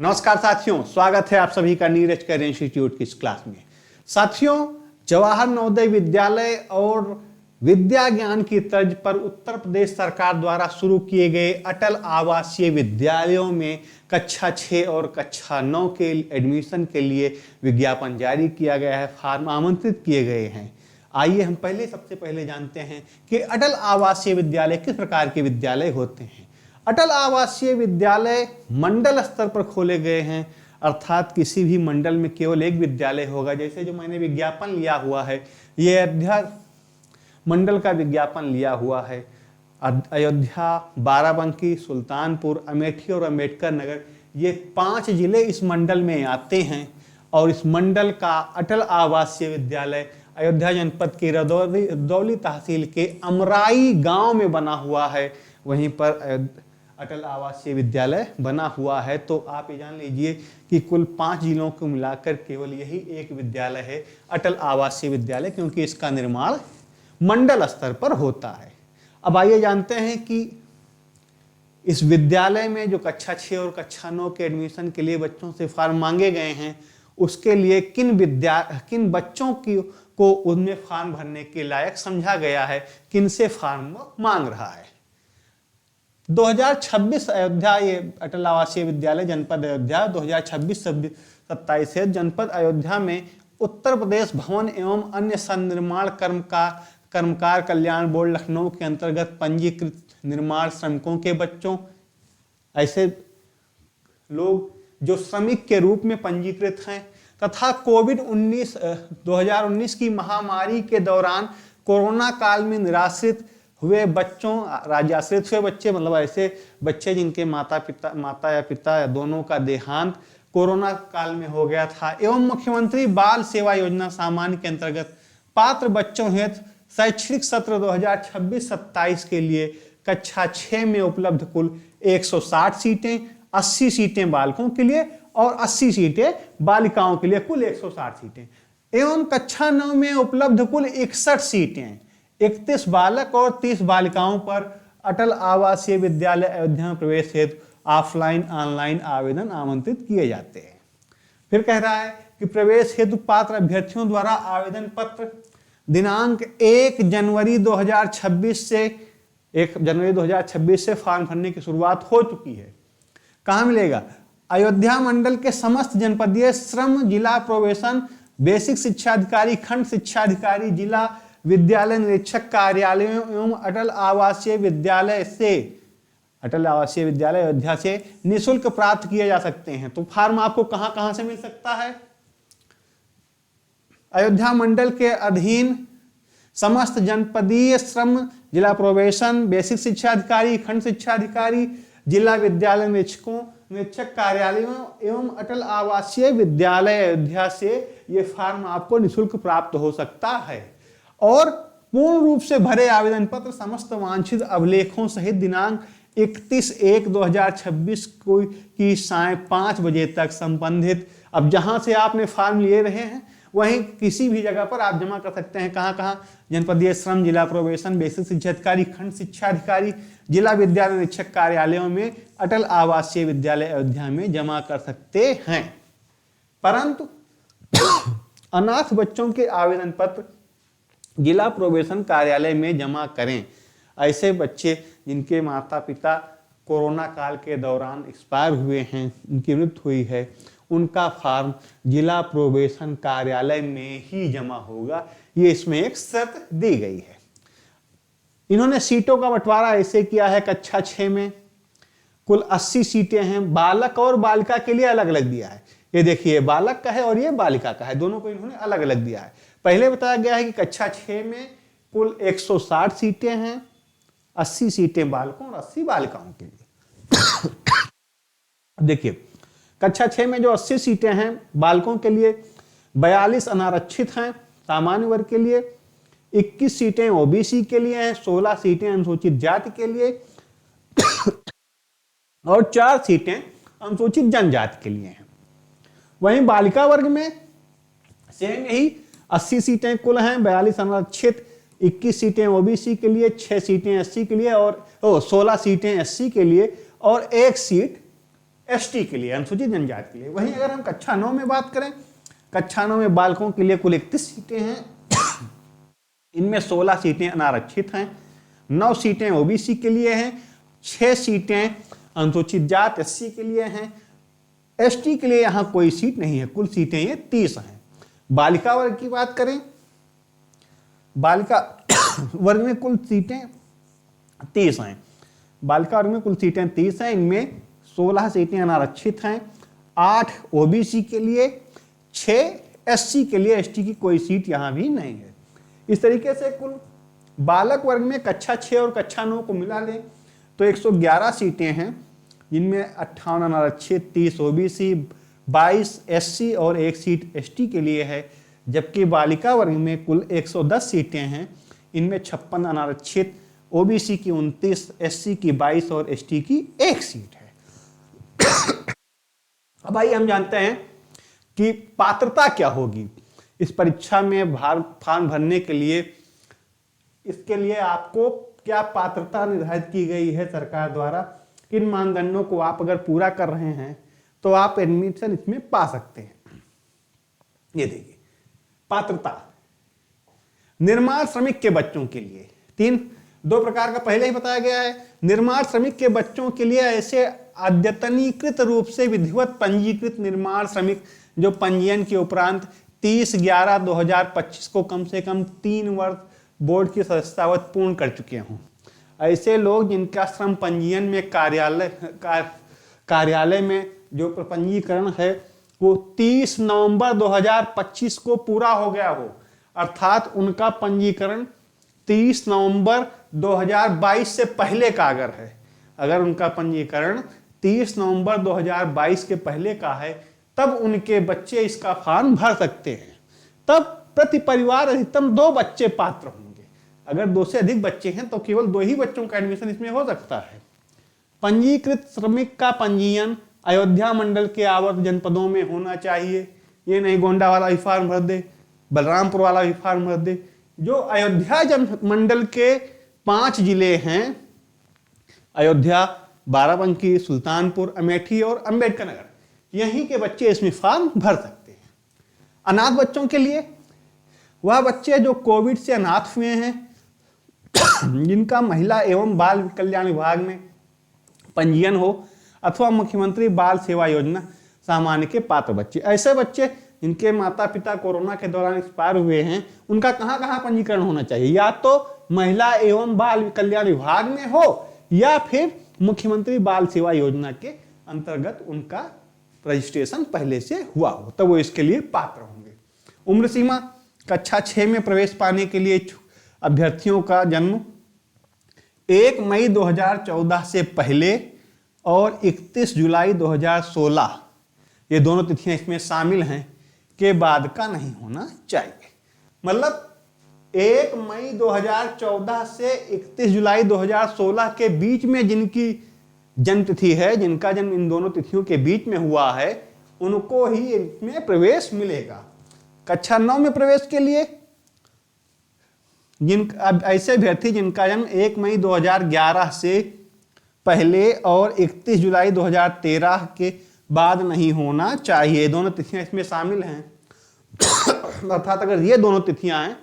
नमस्कार साथियों, स्वागत है आप सभी का नीरज कर इंस्टीट्यूट की इस क्लास में। साथियों, जवाहर नवोदय विद्यालय और विद्या ज्ञान की तर्ज पर उत्तर प्रदेश सरकार द्वारा शुरू किए गए अटल आवासीय विद्यालयों में कक्षा 6 और कक्षा 9 के एडमिशन के लिए विज्ञापन जारी किया गया है, फॉर्म आमंत्रित किए गए हैं। आइए हम सबसे पहले जानते हैं कि अटल आवासीय विद्यालय किस प्रकार के विद्यालय होते हैं। अटल आवासीय विद्यालय मंडल स्तर पर खोले गए हैं, अर्थात किसी भी मंडल में केवल एक विद्यालय होगा। जैसे जो मैंने विज्ञापन लिया हुआ है, ये अयोध्या मंडल का विज्ञापन लिया हुआ है। अयोध्या, बाराबंकी, सुल्तानपुर, अमेठी और अम्बेडकर नगर, ये 5 जिले इस मंडल में आते हैं। और इस मंडल का अटल आवासीय विद्यालय अयोध्या जनपद के रदौली तहसील के अमराई गांव में बना हुआ है। वहीं पर अटल आवासीय विद्यालय बना हुआ है। तो आप ये जान लीजिए कि कुल 5 जिलों को मिलाकर केवल यही एक विद्यालय है अटल आवासीय विद्यालय, क्योंकि इसका निर्माण मंडल स्तर पर होता है। अब आइए जानते हैं कि इस विद्यालय में जो कक्षा 6 और कक्षा 9 के एडमिशन के लिए बच्चों से फॉर्म मांगे गए हैं, उसके लिए किन बच्चों को उनमें फॉर्म भरने के लायक समझा गया है, किन से फॉर्म मांग रहा है। 2026 अयोध्या, ये अटल आवासीय विद्यालय जनपद अयोध्या 2026-27 से जनपद अयोध्या में उत्तर प्रदेश भवन एवं अन्य संनिर्माण कर्मकार कल्याण बोर्ड लखनऊ के अंतर्गत पंजीकृत निर्माण श्रमिकों के बच्चों, ऐसे लोग जो श्रमिक के रूप में पंजीकृत हैं, तथा कोविड-19 2019 की महामारी के दौरान कोरोना काल में निराश्रित हुए बच्चों, राज्याश्रित हुए बच्चे, मतलब ऐसे बच्चे जिनके माता या पिता या दोनों का देहांत कोरोना काल में हो गया था, एवं मुख्यमंत्री बाल सेवा योजना सामान्य के अंतर्गत पात्र बच्चों हेतु शैक्षणिक सत्र 2026-27 के लिए कक्षा 6 में उपलब्ध कुल 160 सीटें, 80 सीटें बालकों के लिए और 80 सीटें बालिकाओं के लिए, कुल 160 सीटें, एवं कक्षा 9 में उपलब्ध कुल 61 सीटें, 31 बालक और 30 बालिकाओं पर अटल आवासीय विद्यालय अयोध्या में प्रवेश हेतु ऑफलाइन ऑनलाइन आवेदन आमंत्रित किए जाते हैं। फिर कह रहा है कि प्रवेश हेतु पात्र अभ्यर्थियों द्वारा आवेदन पत्र दिनांक 1 जनवरी 2026 से फॉर्म भरने की शुरुआत हो चुकी है। कहाँ मिलेगा? अयोध्या मंडल के समस्त जनपदीय श्रम, जिला प्रोबेशन, बेसिक शिक्षा अधिकारी, खंड शिक्षा अधिकारी, जिला विद्यालय निरीक्षक कार्यालयों एवं अटल आवासीय विद्यालय अयोध्या से निःशुल्क प्राप्त किए जा सकते हैं। तो फॉर्म आपको कहां से मिल सकता है? अयोध्या मंडल के अधीन समस्त जनपदीय श्रम, जिला प्रोबेशन, बेसिक शिक्षा अधिकारी, खंड शिक्षा अधिकारी, जिला विद्यालय निरीक्षक कार्यालयों एवं अटल आवासीय विद्यालय अयोध्या से ये फॉर्म आपको निःशुल्क प्राप्त हो सकता है। और पूर्ण रूप से भरे आवेदन पत्र समस्त वांछित अभिलेखों सहित दिनांक 31/1/2026 की सायं 5 बजे तक संबंधित, अब जहां से आपने फॉर्म लिए रहे हैं वहीं किसी भी जगह पर आप जमा कर सकते हैं। कहाँ? जनपदीय श्रम, जिला प्रोबेशन, बेसिक शिक्षा अधिकारी, खंड शिक्षा अधिकारी, जिला विद्यालय निरीक्षक कार्यालयों में अटल आवासीय विद्यालय अयोध्या में जमा कर सकते हैं। परंतु अनाथ बच्चों के आवेदन पत्र जिला प्रोबेशन कार्यालय में जमा करें। ऐसे बच्चे जिनके माता पिता कोरोना काल के दौरान एक्सपायर हुए हैं, उनकी मृत्यु हुई है, उनका फॉर्म जिला प्रोबेशन कार्यालय में ही जमा होगा। ये इसमें एक शर्त दी गई है। इन्होंने सीटों का बंटवारा ऐसे किया है, कक्षा 6 में कुल 80 सीटें हैं, बालक और बालिका के लिए अलग अलग दिया है। ये देखिए, बालक का है और ये बालिका का है, दोनों को इन्होंने अलग अलग दिया है। पहले बताया गया है कि कक्षा 6 में कुल 160 सीटें हैं, 80 सीटें बालकों और 80 बालिकाओं के लिए। देखिए, कक्षा 6 में जो 80 सीटें हैं बालकों के लिए, 42 अनारक्षित हैं सामान्य वर्ग के लिए, 21 सीटें ओबीसी के लिए हैं, 16 सीटें अनुसूचित जाति के लिए और 4 सीटें अनुसूचित जनजाति के लिए हैं। वहीं बालिका वर्ग में सेम यही 80 सीटें कुल हैं, 42 अनारक्षित, 21 सीटें ओबीसी के लिए, 6 सीटें एससी के लिए और 16 सीटें एससी के लिए और 1 सीट एसटी के लिए, अनुसूचित जनजाति के लिए। वहीं अगर हम कक्षा 9 में बात करें, कक्षा 9 में बालकों के लिए कुल 31 सीटें हैं। इनमें 16 सीटें अनारक्षित हैं, 9 सीटें ओबीसी के लिए हैं, 6 सीटें अनुसूचित जाति एससी के लिए हैं। एसटी के लिए यहां कोई सीट नहीं है, कुल सीटें ये 30 हैं। बालिका वर्ग की बात करें, बालिका वर्ग में कुल सीटें 30 हैं। बालिका वर्ग में कुल सीटें 30 हैं, इनमें 16 सीटें अनारक्षित हैं, 8 ओबीसी के लिए, 6 एससी के लिए। एसटी की कोई सीट यहां भी नहीं है। इस तरीके से कुल बालक वर्ग में कक्षा 6 और कक्षा 9 को मिला लें तो 111 सीटें हैं, जिनमें 58 अनारक्षित, 30 ओबीसी, 22 एससी और 1 सीट एसटी के लिए है। जबकि बालिका वर्ग में कुल 110 सीटें हैं, इनमें 56 अनारक्षित, ओबीसी की 29, एससी की 22 और एसटी की 1 सीट है। अब आइए हम जानते हैं कि पात्रता क्या होगी इस परीक्षा में फॉर्म भरने के लिए। इसके लिए आपको क्या पात्रता निर्धारित की गई है सरकार द्वारा, किन मानदंडों को आप अगर पूरा कर रहे हैं तो आप एडमिशन इसमें पा सकते हैं। ये देखिए पात्रता, निर्माण श्रमिक के बच्चों के लिए 2 प्रकार का पहले ही बताया गया है। निर्माण श्रमिक के बच्चों के लिए ऐसे अद्यतनीकृत रूप से विधिवत पंजीकृत निर्माण श्रमिक जो पंजीयन के उपरांत 30/11/2025 को कम से कम 3 वर्ष बोर्ड की सदस्यतावत पूर्ण कर चुके हों। ऐसे लोग जिनका श्रम पंजीयन में कार्यालय में जो पंजीकरण है वो 30 नवंबर 2025 को पूरा हो गया हो, अर्थात उनका पंजीकरण 30 नवंबर 2022 से पहले का अगर उनका पंजीकरण 30 नवंबर 2022 के पहले का है, तब उनके बच्चे इसका फॉर्म भर सकते हैं। तब प्रति परिवार अधिकतम 2 बच्चे पात्र होंगे। अगर 2 से अधिक बच्चे हैं तो केवल 2 ही बच्चों का एडमिशन इसमें हो सकता है। पंजीकृत श्रमिक का पंजीयन अयोध्या मंडल के आवर्त जनपदों में होना चाहिए। ये नहीं गोंडा वाला भी फॉर्म भर दे, बलरामपुर वाला भी फॉर्म भर दे। जो अयोध्या मंडल के 5 जिले हैं, अयोध्या, बाराबंकी, सुल्तानपुर, अमेठी और अंबेडकर नगर, यहीं के बच्चे इसमें फॉर्म भर सकते हैं। अनाथ बच्चों के लिए वह बच्चे जो कोविड से अनाथ हुए हैं, जिनका महिला एवं बाल कल्याण विभाग में पंजीयन हो अथवा मुख्यमंत्री बाल सेवा योजना सामान्य के पात्र बच्चे। ऐसे बच्चे जिनके माता पिता कोरोना के दौरान एक्सपायर हुए हैं, उनका कहां कहां पंजीकरण होना चाहिए? या तो महिला एवं बाल कल्याण विभाग में हो या फिर मुख्यमंत्री बाल सेवा योजना के अंतर्गत उनका रजिस्ट्रेशन पहले से हुआ हो, तब वो इसके लिए पात्र होंगे। उम्र सीमा, कक्षा 6 में प्रवेश पाने के लिए अभ्यर्थियों का जन्म 1 मई 2014 से पहले और 31 जुलाई 2016, ये दोनों तिथियां इसमें शामिल हैं, के बाद का नहीं होना चाहिए। मतलब 1 मई 2014 से 31 जुलाई 2016 के बीच में जिनकी जन्म तिथि है, जिनका जन्म इन दोनों तिथियों के बीच में हुआ है, उनको ही इसमें प्रवेश मिलेगा। कक्षा 9 में प्रवेश के लिए ऐसे अभ्यर्थी जिनका जन्म 1 मई 2011 से पहले और 31 जुलाई 2013 के बाद नहीं होना चाहिए। दोनों तिथियां इसमें शामिल हैं। अर्थात अगर ये दोनों तिथियां हैं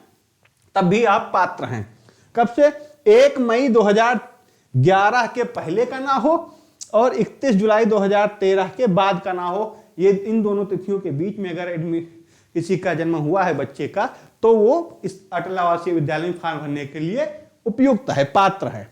तब भी आप पात्र हैं। कब से? 1 मई 2011 के पहले का ना हो और 31 जुलाई 2013 के बाद का ना हो। ये इन दोनों तिथियों के बीच में अगर किसी का जन्म हुआ है बच्चे का, तो वो इस अटल आवासीय विद्यालय में फॉर्म भरने के लिए उपयुक्त है, पात्र है।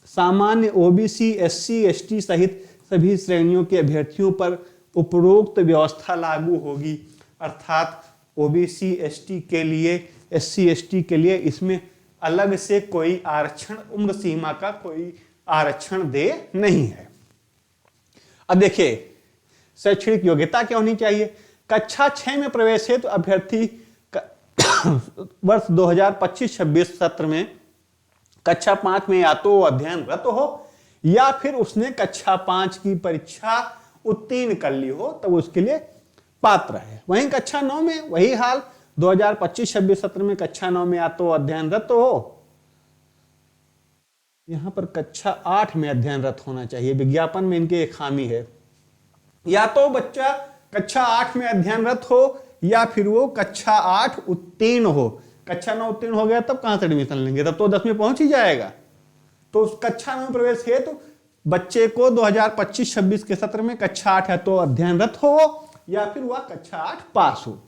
सामान्य ओबीसी, एससी, एसटी सहित सभी श्रेणियों के अभ्यर्थियों पर उपरोक्त व्यवस्था लागू होगी। अर्थात ओबीसी, एसटी के लिए, एससी, एसटी के लिए इसमें अलग से कोई आरक्षण, उम्र सीमा का कोई आरक्षण दे नहीं है। अब देखिए शैक्षणिक योग्यता क्या होनी चाहिए। कक्षा 6 में प्रवेश हेतु तो अभ्यर्थी वर्ष 2025-26 सत्र में कक्षा 5 में या तो अध्ययनरत हो या फिर उसने कक्षा 5 की परीक्षा उत्तीर्ण कर ली हो, तो उसके लिए पात्र है। वहीं कक्षा 9 में वही हाल, 2025-26 सत्र में कक्षा 9 में या तो अध्ययनरत हो, यहां पर कक्षा 8 में अध्ययनरत होना चाहिए। विज्ञापन में इनके एक खामी है, या तो बच्चा कक्षा 8 में अध्ययनरत हो या फिर वो कक्षा 8 उत्तीर्ण हो। कक्षा 9 उत्तीर्ण हो गया तब कहां से एडमिशन लेंगे, तब तो 10वीं पहुंच ही जाएगा। तो उस कक्षा 9 में प्रवेश है तो बच्चे को 2025-26 के सत्र में कक्षा 8 या तो अध्ययनरत हो या फिर वह कक्षा 8 पास हो।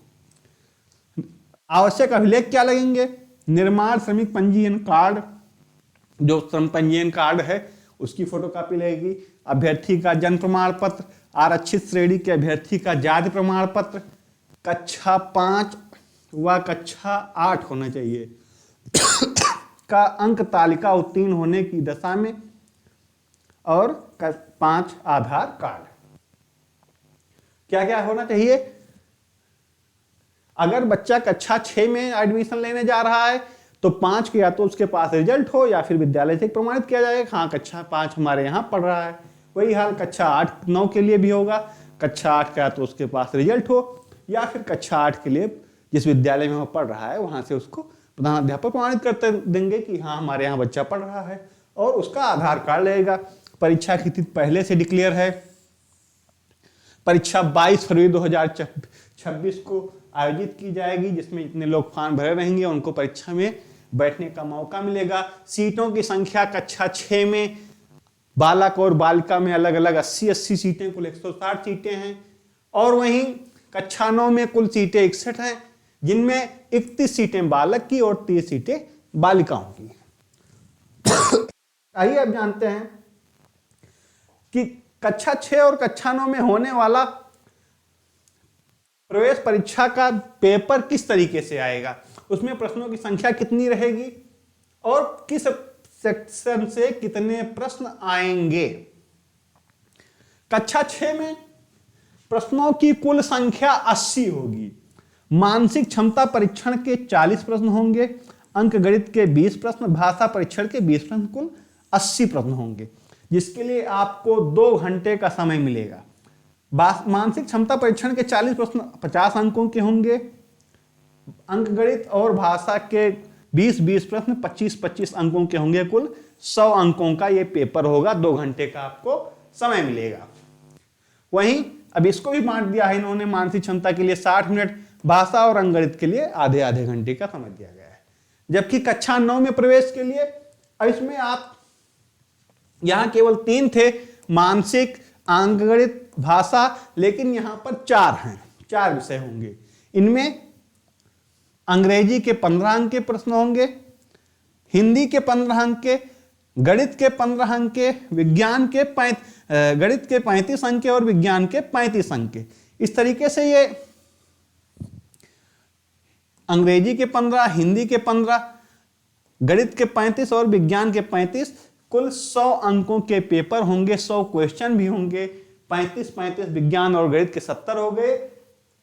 आवश्यक अभिलेख क्या लगेंगे? निर्माण श्रमिक पंजीयन कार्ड, जो श्रम पंजीयन कार्ड है उसकी फोटोकॉपी लगेगी, अभ्यर्थी का जन्म प्रमाण पत्र, आरक्षित श्रेणी के अभ्यर्थी का जाति प्रमाण पत्र, कक्षा 5 व कक्षा 8 होना चाहिए का अंक तालिका उत्तीर्ण होने की दशा में, और 5 आधार कार्ड। क्या क्या होना चाहिए? अगर बच्चा कक्षा 6 में एडमिशन लेने जा रहा है तो 5 के या तो उसके पास रिजल्ट हो या फिर विद्यालय से प्रमाणित किया जाएगा हाँ कक्षा 5 हमारे यहाँ पढ़ रहा है। वही हाल कक्षा 8-9 के लिए भी होगा। कक्षा 8 का या तो उसके पास रिजल्ट हो या फिर कक्षा 8 के लिए जिस विद्यालय में वो पढ़ रहा है वहां से उसको प्रधानाध्यापक प्रमाणित करते देंगे कि हाँ हमारे यहाँ बच्चा पढ़ रहा है, और उसका आधार कार्ड लगेगा। परीक्षा की तिथि पहले से डिक्लेयर है। परीक्षा 22 फरवरी 2026 को आयोजित की जाएगी, जिसमें जितने लोग फॉर्म भरे रहेंगे उनको परीक्षा में बैठने का मौका मिलेगा। सीटों की संख्या कक्षा 6 में बालक और बालिका में अलग अलग 80 सीटें, कुल 160 सीटें हैं। और वहीं कक्षा 9 में कुल सीटें 61 हैं, जिनमें 31 सीटें बालक की और 30 सीटें बालिकाओं की। आइए अब जानते हैं कि कक्षा 6 और कक्षा 9 में होने वाला प्रवेश परीक्षा का पेपर किस तरीके से आएगा, उसमें प्रश्नों की संख्या कितनी रहेगी और किस सेक्शन से कितने प्रश्न आएंगे। कक्षा 6 में प्रश्नों की कुल संख्या 80 होगी। मानसिक क्षमता परीक्षण के 40 प्रश्न होंगे, अंक गणित के 20 प्रश्न, भाषा परीक्षण के 20 प्रश्न, कुल 80 प्रश्न होंगे, जिसके लिए आपको 2 घंटे का समय मिलेगा। मानसिक क्षमता परीक्षण के 40 प्रश्न 50 अंकों के होंगे, अंक गणित और भाषा के 20-20 प्रश्न 25-25 अंकों के होंगे, कुल 100 अंकों का ये पेपर होगा। 2 घंटे का आपको समय मिलेगा। वहीं अब इसको भी बांट दिया है इन्होंने, मानसिक क्षमता के लिए 60 मिनट, भाषा और अंक गणित के लिए आधे आधे घंटे का समय दिया गया है। जबकि कक्षा 9 में प्रवेश के लिए इसमें आप यहां केवल 3 थे, मानसिक, अंक गणित, भाषा, लेकिन यहां पर 4 हैं, 4 विषय होंगे। इनमें अंग्रेजी के 15 अंक के प्रश्न होंगे, हिंदी के 15 अंक के, गणित के 15 अंक के, विज्ञान के गणित के 35 अंक के और विज्ञान के 35 अंक के। इस तरीके से ये अंग्रेजी के 15, हिंदी के 15, गणित के 35 और विज्ञान के 35, कुल 100 अंकों के पेपर होंगे। 100 क्वेश्चन भी होंगे। 35-35 विज्ञान और गणित के 70 हो गए,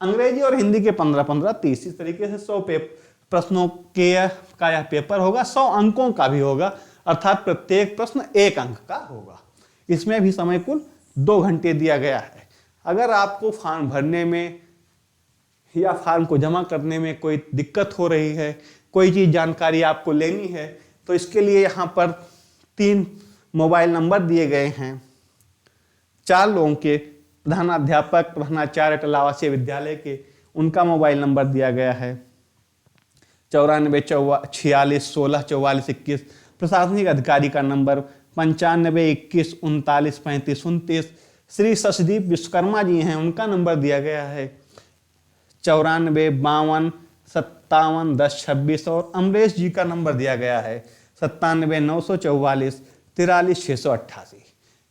अंग्रेजी और हिंदी के 15-15, 30। इस तरीके से 100 प्रश्नों का यह पेपर होगा। 100 अंकों का भी होगा, अर्थात प्रत्येक प्रश्न 1 अंक का होगा। इसमें भी समय कुल 2 घंटे दिया गया है। अगर आपको फॉर्म भरने में या फॉर्म को जमा करने में कोई दिक्कत हो रही है, कोई चीज़ जानकारी आपको लेनी है, तो इसके लिए यहाँ पर 3 मोबाइल नंबर दिए गए हैं 4 लोगों के, प्रधानाध्यापक, प्रधानाचार्य अटल आवासीय विद्यालय के, उनका मोबाइल नंबर दिया गया है 9446164421। प्रशासनिक अधिकारी का नंबर 9521393529। श्री शशदीप विश्वकर्मा जी हैं, उनका नंबर दिया गया है 9452571026। और अमरेश जी का नंबर दिया गया है 9794443688।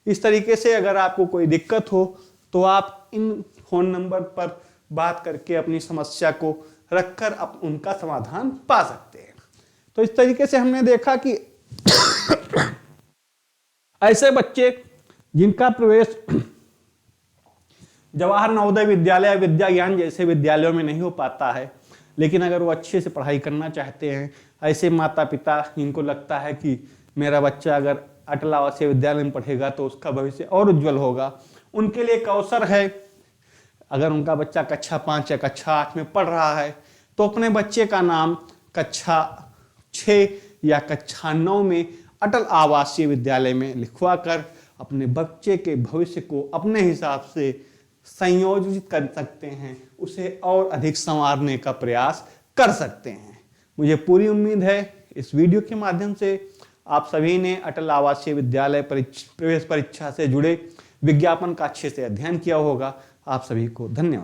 इस तरीके से अगर आपको कोई दिक्कत हो तो आप इन फोन नंबर पर बात करके अपनी समस्या को रखकर उनका समाधान पा सकते हैं। तो इस तरीके से हमने देखा कि ऐसे बच्चे जिनका प्रवेश जवाहर नवोदय विद्यालय, विद्या ज्ञान जैसे विद्यालयों में नहीं हो पाता है, लेकिन अगर वो अच्छे से पढ़ाई करना चाहते हैं, ऐसे माता पिता जिनको लगता है कि मेरा बच्चा अगर अटल आवासीय विद्यालय में पढ़ेगा तो उसका भविष्य और उज्जवल होगा, उनके लिए एक अवसर है। अगर उनका बच्चा कक्षा 5 या कक्षा 8 में पढ़ रहा है तो अपने बच्चे का नाम कक्षा 6 या कक्षा 9 में अटल आवासीय विद्यालय में लिखवा कर अपने बच्चे के भविष्य को अपने हिसाब से संयोजित कर सकते हैं, उसे और अधिक संवारने का प्रयास कर सकते हैं। मुझे पूरी उम्मीद है इस वीडियो के माध्यम से आप सभी ने अटल आवासीय विद्यालय प्रवेश परीक्षा से जुड़े विज्ञापन का अच्छे से अध्ययन किया होगा। आप सभी को धन्यवाद।